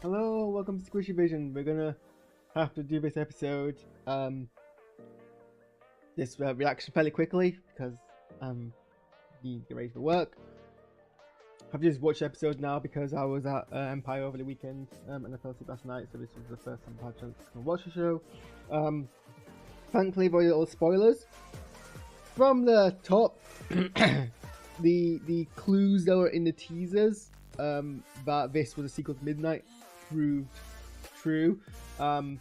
Hello, welcome to SquishiVision. We're gonna have to do this episode, this reaction fairly quickly because we need to get ready for work. I've just watched the episode now because I was at Empire over the weekend and I fell asleep last night, so this was the first time I had a chance to watch the show. Thankfully, very little spoilers. From the top, the clues that were in the teasers that this was a sequel to Midnight proved true, and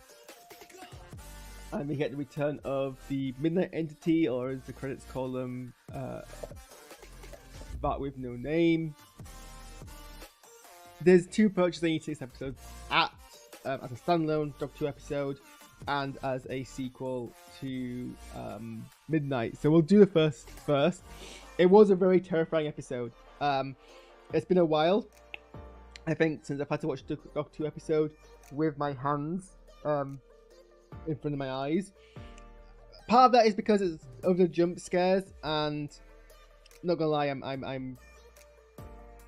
we get the return of the Midnight Entity, or as the credits call them, that with no name. There's two approaches I need to this episode: as a standalone Doctor Who episode and as a sequel to Midnight. So we'll do the first. It was a very terrifying episode. It's been a while, I think, since I've had to watch the Doctor Who episode with my hands in front of my eyes. Part of that is because it's of the jump scares, and not gonna lie, I'm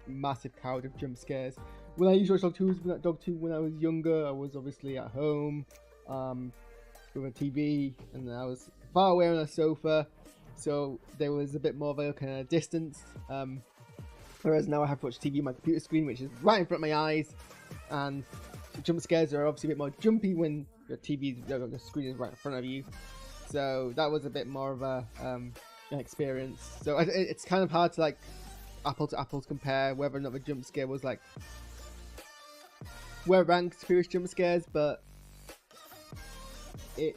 massive coward of jump scares. When I used to watch Doctor Who when I was younger, I was obviously at home with a TV, and I was far away on a sofa, so there was a bit more of a kind of distance. Whereas now I have to watch TV on my computer screen, which is right in front of my eyes, and jump scares are obviously a bit more jumpy when your the screen is right in front of you. So that was a bit more of a an experience. So it's kind of hard to like apple to apples compare whether or not the jump scare was like where ranked previous jump scares, but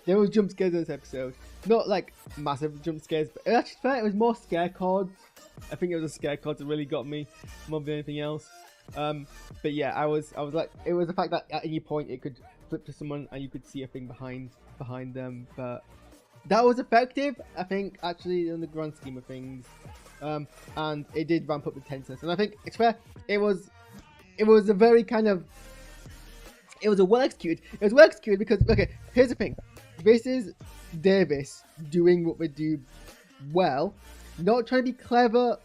there was jump scares in this episode. Not like massive jump scares, but actually fair, it was more scare cards. I think it was a scare card that really got me more than anything else. But yeah, I was like, it was the fact that at any point it could flip to someone and you could see a thing behind them. But that was effective, I think, actually, in the grand scheme of things. And it did ramp up the tenseness. And I think it's fair. It was a very kind of, it was well executed. It was well executed because, okay, here's the thing. This is Davis doing what they do well. Not trying to be clever,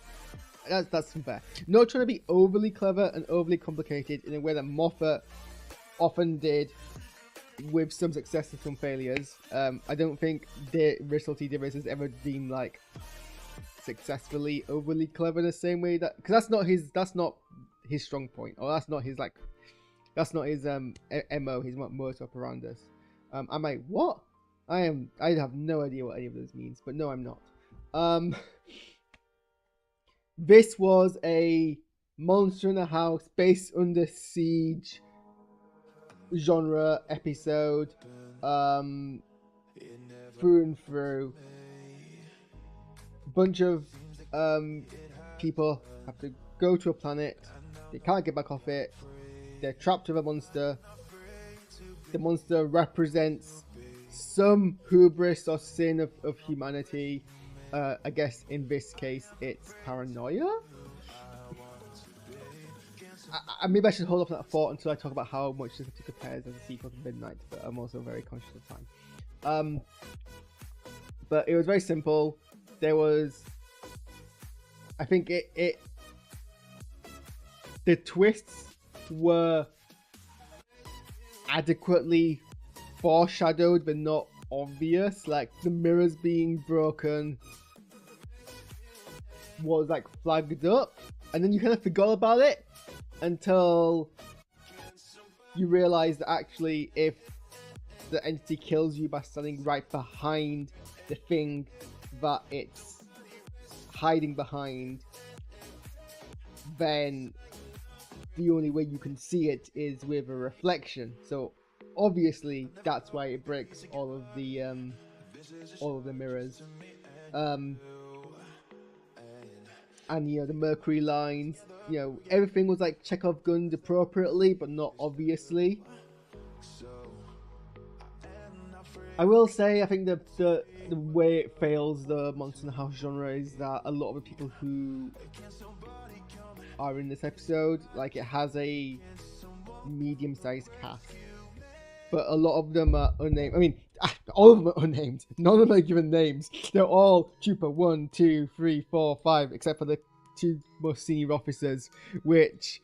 that's unfair. Not trying to be overly clever and overly complicated in a way that Moffat often did, with some success and some failures. I don't think Russell T Davies has ever been like successfully overly clever in the same way that, because that's not his strong point, or that's not his MO, his modus operandi. I'm like, what? I have no idea what any of this means, but no, I'm not. This was a Monster in the House, Base Under Siege genre episode, through and through. A bunch of people have to go to a planet. They can't get back off it. They're trapped with a monster. The monster represents some hubris or sin of humanity. I guess in this case it's paranoia. Maybe I should hold up on that thought until I talk about how much this compares as a sequel to Midnight, but I'm also very conscious of time. But it was very simple. There was, I think the twists were adequately foreshadowed but not obvious. Like the mirrors being broken was like flagged up, and then you kind of forgot about it until you realize that actually if the entity kills you by standing right behind the thing that it's hiding behind, then the only way you can see it is with a reflection. So obviously that's why it breaks all of the mirrors. And you know, the mercury lines, you know, everything was like Chekhov gunned appropriately but not obviously. I will say, I think the way it fails the Monster in the House genre is that a lot of the people who are in this episode, like, it has a medium-sized cast, but a lot of them are unnamed. I mean, all of them are unnamed. None of them are given names. They're all Trooper 1, 2, 3, 4, 5, except for the two most senior officers, which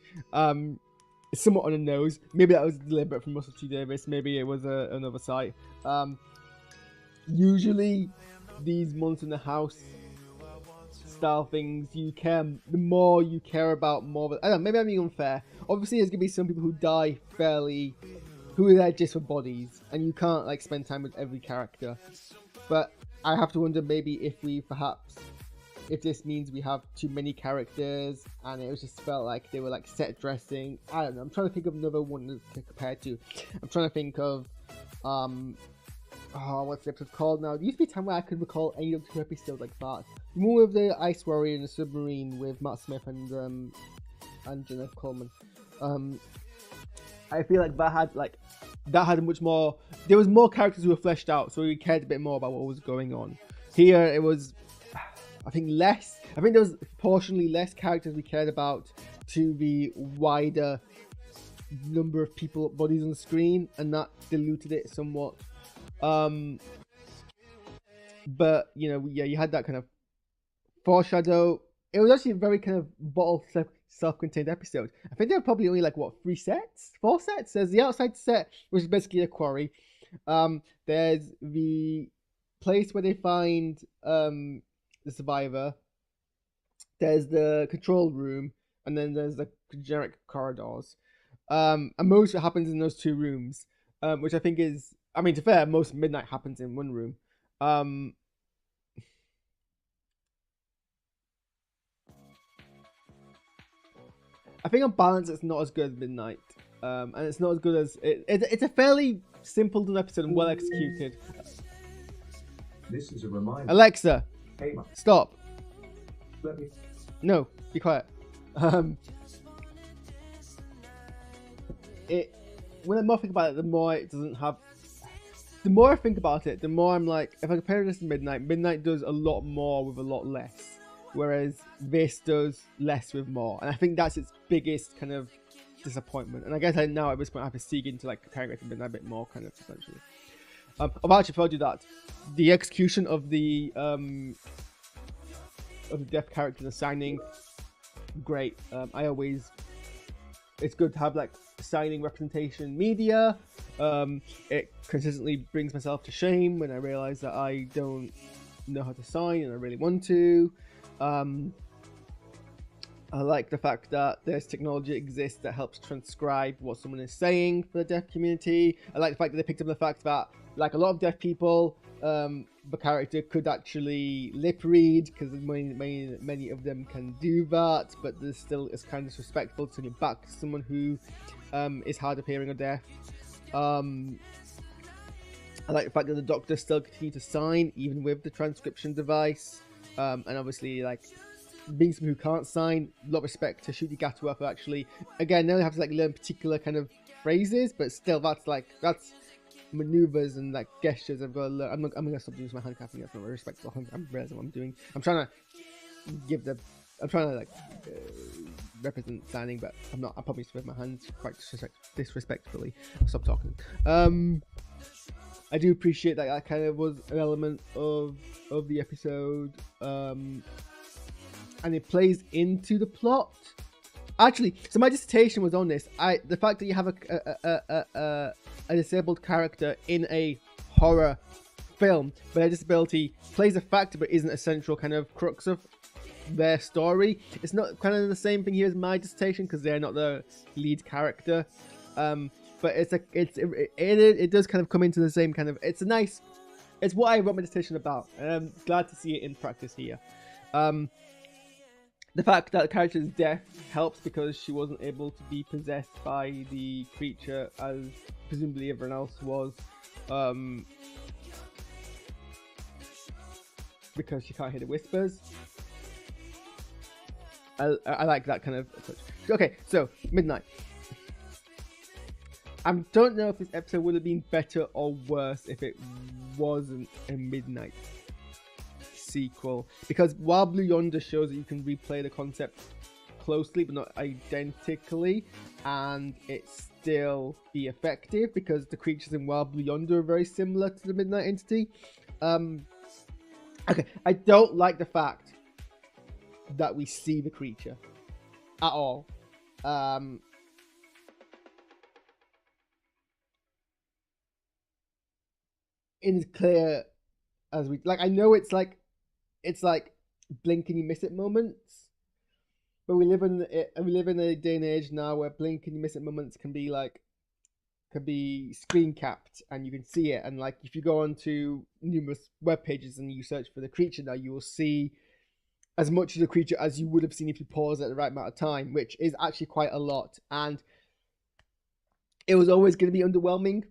somewhat on the nose. Maybe that was deliberate from Russell T Davies. Maybe it was another site. Usually, these Monster in the House style things, the more you care about more. I don't know, maybe I'm being unfair. Obviously, there's gonna be some people who die who are there just for bodies, and you can't like spend time with every character. But I have to wonder maybe if this means we have too many characters, and it was just felt like they were like set dressing. I don't know. I'm trying to think of another one to compare to. I'm trying to think of what's the episode called now? There used to be a time where I could recall any of 2 episodes like that. The one with the Ice Warrior and the submarine with Matt Smith and Jenna Coleman. I feel like that had much more. There was more characters who were fleshed out, so we cared a bit more about what was going on. Here it was, I think, less. I think there was proportionally less characters we cared about to the wider number of bodies on the screen, and that diluted it somewhat. But you had that kind of foreshadow. It was actually a very kind of bottle self-contained episode. I think there were probably only like 4 sets. There's the outside set, which is basically a quarry. There's the place where they find the survivor. There's the control room, and then there's the generic corridors. And most of it happens in those 2 rooms, which I think is, I mean, to be fair, most Midnight happens in 1 room. I think on balance, it's not as good as Midnight, and it's not as good as it's a fairly simple done episode and well executed. This is a reminder. Alexa, Hey, Mike. Stop. Let me. No, be quiet. When the more I think about it, the more it doesn't have. The more I think about it, the more I'm like, if I compare this to Midnight does a lot more with a lot less, whereas this does less with more, and I think that's its biggest kind of disappointment. And I guess now at this point I have to seek into like comparing it to Midnight a bit more, kind of essentially. I've actually told you that the execution of the deaf character, the signing, great. It's good to have like signing representation media. It consistently brings myself to shame when I realize that I don't know how to sign and I really want to. I like the fact that there's technology exists that helps transcribe what someone is saying for the deaf community. I like the fact that they picked up the fact that, like a lot of deaf people, the character could actually lip read, because many of them can do that, but there's still it's kind of disrespectful to give back to someone who is hard of hearing or deaf. I like the fact that the doctor still continues to sign even with the transcription device, and obviously like being someone who can't sign, a lot of respect to Shuti Gatwa for actually, again, they only have to like learn particular kind of phrases, but still that's maneuvers and like gestures I've got to learn. I'm gonna stop using my hand clapping. That's not very respectful. I'm realizing what I'm doing. I'm trying to like represent signing, but I'm not. I probably with my hands quite disrespectfully. I'll stop talking. I do appreciate that kind of was an element of the episode, and it plays into the plot. Actually, so my dissertation was on this. The fact that you have a disabled character in a horror film, but their disability plays a factor but isn't a central kind of crux of their story. It's not kind of the same thing here as my dissertation because they're not the lead character. But it does kind of come into the same kind of. It's what I wrote my dissertation about, and I'm glad to see it in practice here. The fact that the character is deaf helps because she wasn't able to be possessed by the creature as presumably everyone else was, because she can't hear the whispers. I like that kind of approach. Okay, so Midnight. I don't know if this episode would have been better or worse if it wasn't a Midnight sequel, because while Blue Yonder shows that you can replay the concept closely but not identically, and it still be effective because the creatures in Wild Blue Yonder are very similar to the Midnight entity. Okay, I don't like the fact that we see the creature at all. in clear as we like. I know it's like blink and you miss it moments, but we live in a day and age now where blink and you miss it moments can be screen capped and you can see it. And like if you go onto numerous web pages and you search for the creature now, you will see as much of the creature as you would have seen if you pause at the right amount of time, which is actually quite a lot. And it was always going to be underwhelming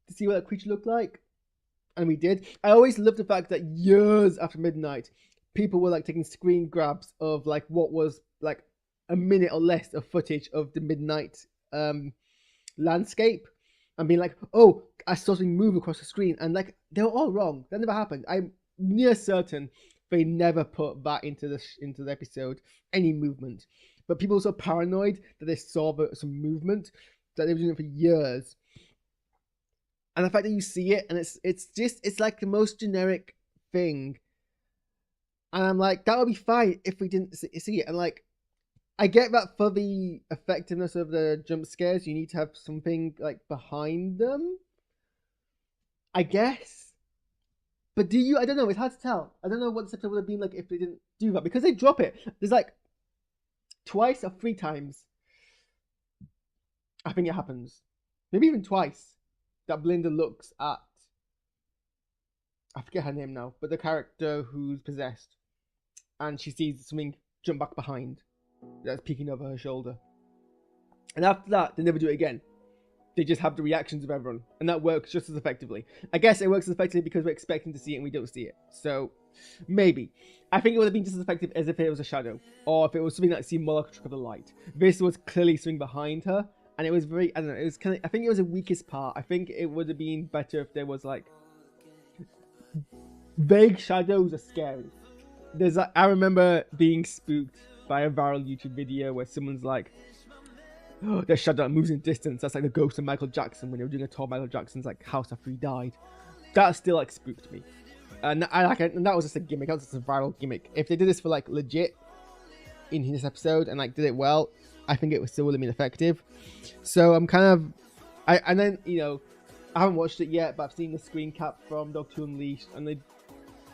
to see what that creature looked like, and we did. I always loved the fact that years after midnight, people were like taking screen grabs of like what was like a minute or less of footage of the midnight landscape and being like, oh, I saw something move across the screen, and like they were all wrong. That never happened. I'm near certain they never put that into the episode, any movement. But people were so paranoid that they saw some movement that they were doing it for years. And the fact that you see it and it's like the most generic thing. And I'm like, that would be fine if we didn't see it. And like, I get that for the effectiveness of the jump scares, you need to have something like behind them, I guess. But do you? I don't know. It's hard to tell. I don't know what this episode would have been like if they didn't do that, because they drop it. There's like twice or 3 times, I think it happens, maybe even twice, that Belinda looks at, I forget her name now, but the character who's possessed, and she sees something jump back behind that's peeking over her shoulder. And after that, they never do it again. They just have the reactions of everyone, and that works just as effectively. I guess it works as effectively because we're expecting to see it and we don't see it. So, maybe. I think it would have been just as effective as if it was a shadow, or if it was something that seemed more like a trick of the light. This was clearly something behind her, and it was very, I don't know, it was kind of, I think it was the weakest part. I think it would have been better if there was like, vague shadows are scary. There's like, I remember being spooked by a viral YouTube video where someone's like, oh, there's shadow that moves in distance. That's like the ghost of Michael Jackson when they were doing a tour of Michael Jackson's like house after he died. That still like spooked me. And that was just a gimmick. That was just a viral gimmick. If they did this for like legit in this episode and like did it well, I think it would still have been effective. So I'm kind of, and then, you know, I haven't watched it yet, but I've seen the screen cap from Doctor Who Unleashed, and they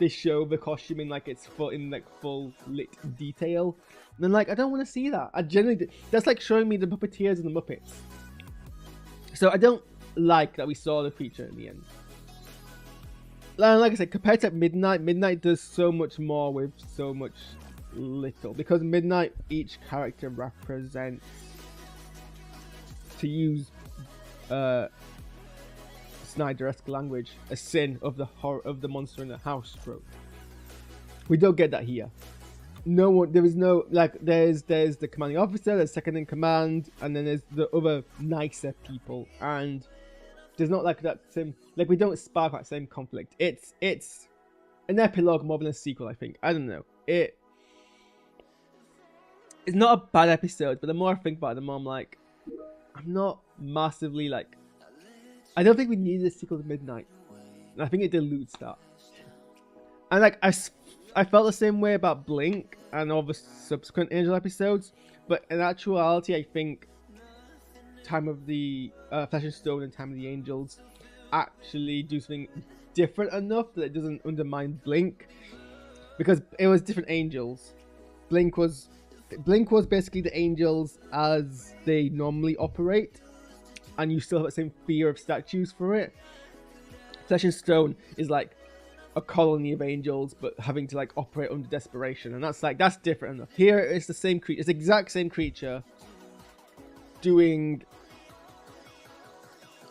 show the costume in like its full lit detail. And I'm like, I don't want to see that. I genuinely, that's like showing me the Puppeteers and the Muppets. So I don't like that we saw the creature in the end. Like I said, compared to Midnight does so much more with so much little. Because Midnight, each character represents, to use Snyder-esque language, a sin of the horror of the monster in the house trope. We don't get that here. No one, there is no, like, there's the commanding officer, there's second in command, and then there's the other nicer people, and there's not like that same, like, we don't spark that same conflict. It's an epilogue more than a sequel, I think. I don't know. It's not a bad episode, but the more I think about it, the more I'm like, I'm not massively like, I don't think we needed a sequel to Midnight. And I think it dilutes that. And like, I felt the same way about Blink and all the subsequent Angel episodes, but in actuality, I think Time of the Flesh and Stone and Time of the Angels actually do something different enough that it doesn't undermine Blink, because it was different angels. Blink was basically the angels as they normally operate, and you still have that same fear of statues for it. Flesh and Stone is like a colony of angels, but having to like operate under desperation, and that's different enough. Here it's the same creature, it's the exact same creature doing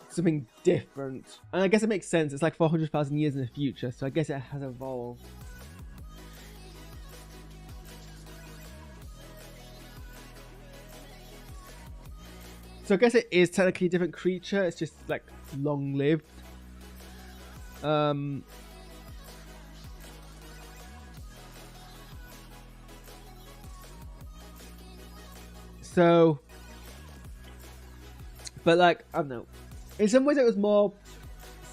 something different, and I guess it makes sense. It's like 400,000 years in the future, so I guess it has evolved. So I guess it is technically a different creature, it's just like long-lived. So, but like, I don't know. In some ways it was more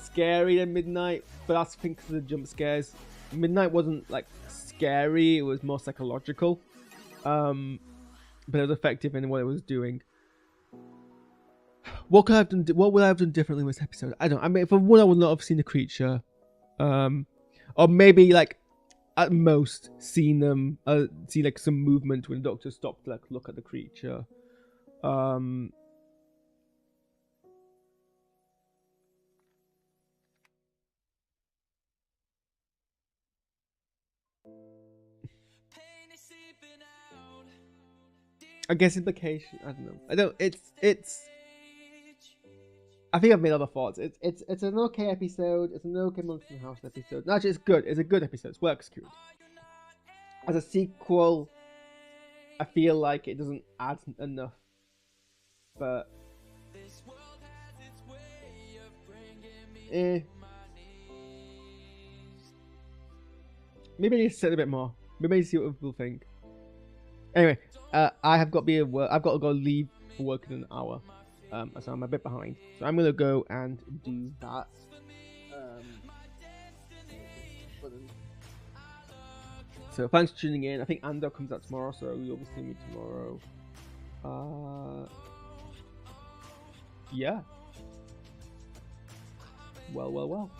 scary than Midnight, but that's I think because of the jump scares. Midnight wasn't like scary, it was more psychological. But it was effective in what it was doing. What could I have done? What would I have done differently with this episode? I mean, for one, I would not have seen the creature. Or maybe like at most seen them see like some movement when the Doctor stopped to like look at the creature. I guess implication. I don't know. I don't. It's. I think I've made other thoughts. It's an okay episode. It's an okay Monster House episode. No, actually, it's good. It's a good episode. It's well executed. As a sequel, I feel like it doesn't add enough. But maybe I need to say a bit more. Maybe I need to see what people think. Anyway, I have got to be at work. I've got to go leave for work in an hour. So I'm a bit behind. So I'm gonna go and do that. So thanks for tuning in. I think Andor comes out tomorrow, so you'll be seeing me tomorrow. Yeah. Well.